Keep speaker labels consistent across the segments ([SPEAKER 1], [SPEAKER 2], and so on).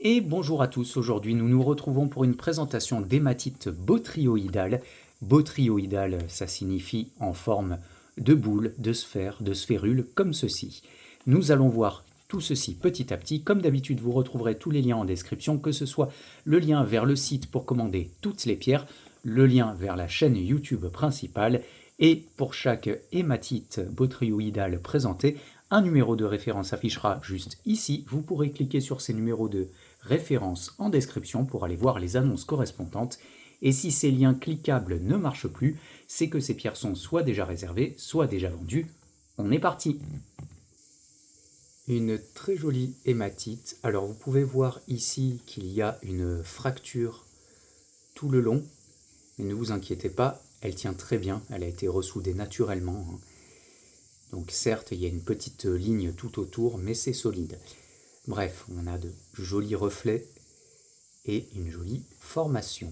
[SPEAKER 1] Et bonjour à tous, aujourd'hui nous nous retrouvons pour une présentation d'hématite botryoïdale. Botryoïdale, ça signifie en forme de boule, de sphère, de sphérule, comme ceci. Nous allons voir tout ceci petit à petit. Comme d'habitude, vous retrouverez tous les liens en description, que ce soit le lien vers le site pour commander toutes les pierres, le lien vers la chaîne YouTube principale, et pour chaque hématite botryoïdale présentée, un numéro de référence affichera juste ici. Vous pourrez cliquer sur ces numéros de référence en description pour aller voir les annonces correspondantes. Et si ces liens cliquables ne marchent plus, c'est que ces pierres sont soit déjà réservées, soit déjà vendues. On est parti! Une très jolie hématite. Alors vous pouvez voir ici qu'il y a une fracture tout le long, mais ne vous inquiétez pas, elle tient très bien, elle a été ressoudée naturellement. Donc certes, il y a une petite ligne tout autour, mais c'est solide. Bref, on a de jolis reflets et une jolie formation.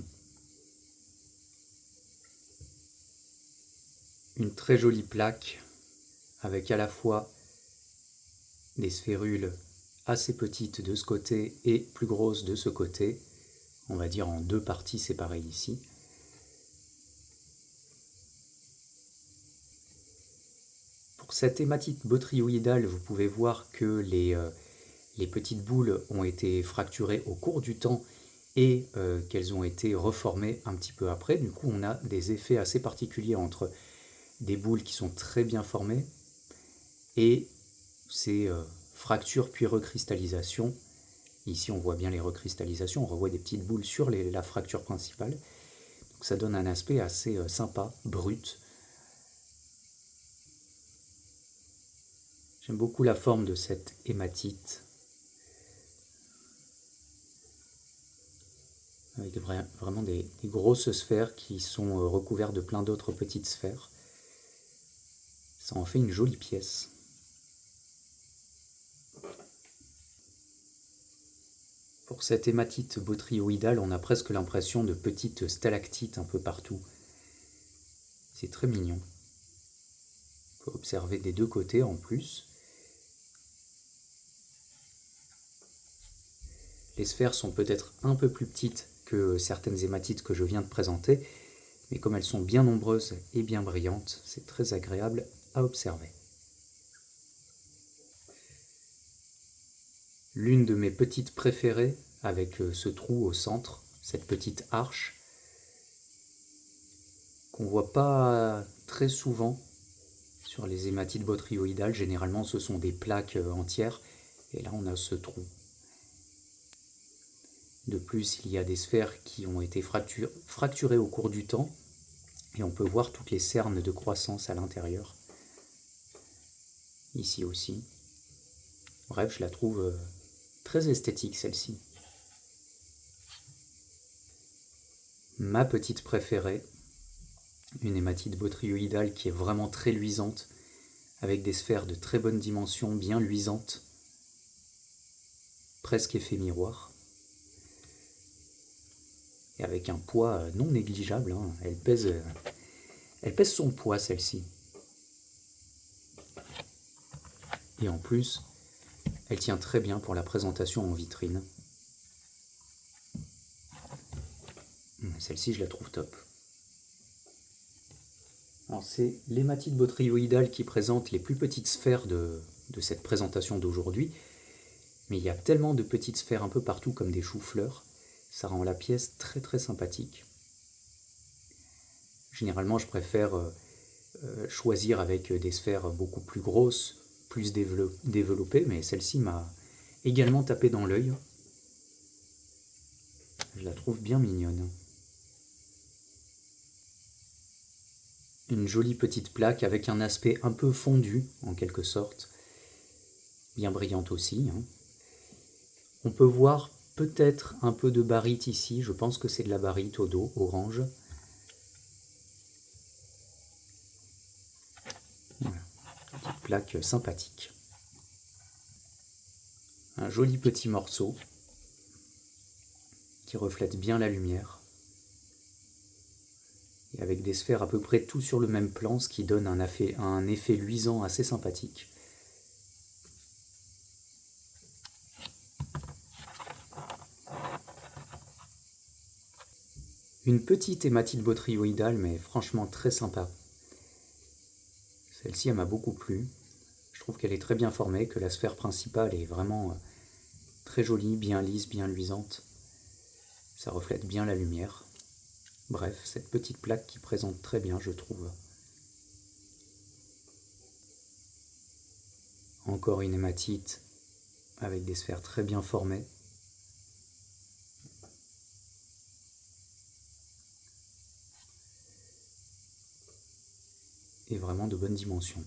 [SPEAKER 1] Une très jolie plaque avec à la fois des sphérules assez petites de ce côté et plus grosses de ce côté, on va dire en deux parties séparées ici. Pour cette hématite botryoïdale, vous pouvez voir que les petites boules ont été fracturées au cours du temps et qu'elles ont été reformées un petit peu après. Du coup, on a des effets assez particuliers entre des boules qui sont très bien formées et ces fractures puis recristallisations. Ici, on voit bien les recristallisations, on revoit des petites boules sur la fracture principale. Donc, ça donne un aspect assez sympa, brut. J'aime beaucoup la forme de cette hématite, avec vraiment des grosses sphères qui sont recouvertes de plein d'autres petites sphères. Ça en fait une jolie pièce. Pour cette hématite botryoïdale, on a presque l'impression de petites stalactites un peu partout. C'est très mignon. On peut observer des deux côtés en plus. Les sphères sont peut-être un peu plus petites que certaines hématites que je viens de présenter, mais comme elles sont bien nombreuses et bien brillantes, c'est très agréable à observer. L'une de mes petites préférées, avec ce trou au centre, cette petite arche, qu'on ne voit pas très souvent sur les hématites botryoïdales. Généralement, ce sont des plaques entières, et là on a ce trou. De plus, il y a des sphères qui ont été fracturées au cours du temps, et on peut voir toutes les cernes de croissance à l'intérieur. Ici aussi. Bref, je la trouve très esthétique, celle-ci. Ma petite préférée, une hématite botryoïdale qui est vraiment très luisante, avec des sphères de très bonne dimension, bien luisantes, presque effet miroir. Et avec un poids non négligeable, hein. Elle pèse son poids, celle-ci. Et en plus, elle tient très bien pour la présentation en vitrine. Celle-ci, je la trouve top. C'est l'hématite botryoïdale qui présente les plus petites sphères de cette présentation d'aujourd'hui, mais il y a tellement de petites sphères un peu partout comme des choux-fleurs, ça rend la pièce très très sympathique. Généralement, je préfère choisir avec des sphères beaucoup plus grosses, plus développées, mais celle-ci m'a également tapé dans l'œil. Je la trouve bien mignonne. Une jolie petite plaque avec un aspect un peu fondu, en quelque sorte, bien brillante aussi. On peut voir peut-être un peu de barite ici, je pense que c'est de la barite au dos, orange. Voilà, petite plaque sympathique. Un joli petit morceau qui reflète bien la lumière. Et avec des sphères à peu près tout sur le même plan, ce qui donne un effet luisant assez sympathique. Une petite hématite botryoïdale, mais franchement très sympa. Celle-ci, elle m'a beaucoup plu. Je trouve qu'elle est très bien formée, que la sphère principale est vraiment très jolie, bien lisse, bien luisante. Ça reflète bien la lumière. Bref, cette petite plaque qui présente très bien, je trouve. Encore une hématite avec des sphères très bien formées. Et vraiment de bonnes dimensions.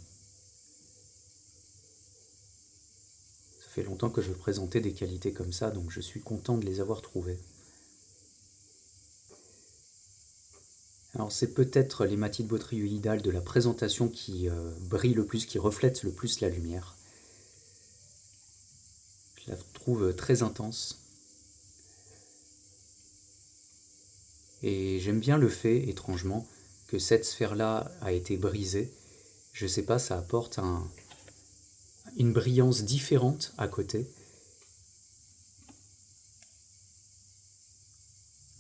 [SPEAKER 1] Ça fait longtemps que je présentais des qualités comme ça, donc je suis content de les avoir trouvées. Alors c'est peut-être l'hématite botryoïdale de la présentation qui brille le plus, qui reflète le plus la lumière. Je la trouve très intense. Et j'aime bien le fait, étrangement, que cette sphère-là a été brisée. Je sais pas, ça apporte une brillance différente à côté.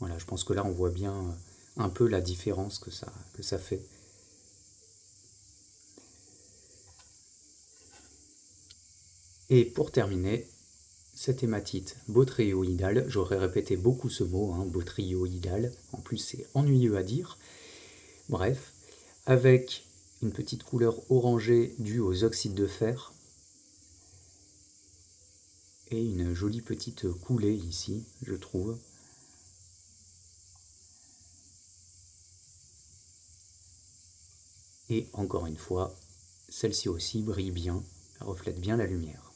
[SPEAKER 1] Voilà, je pense que là on voit bien un peu la différence que ça fait. Et pour terminer, cette hématite botryoïdale, j'aurais répété beaucoup ce mot, botryoïdale, en plus c'est ennuyeux à dire. Bref, avec une petite couleur orangée due aux oxydes de fer et une jolie petite coulée ici, je trouve. Et encore une fois, celle-ci aussi brille bien, reflète bien la lumière.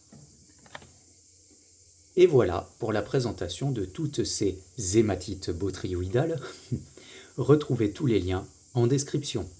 [SPEAKER 1] Et voilà pour la présentation de toutes ces hématites botryoïdales. Retrouvez tous les liens en description.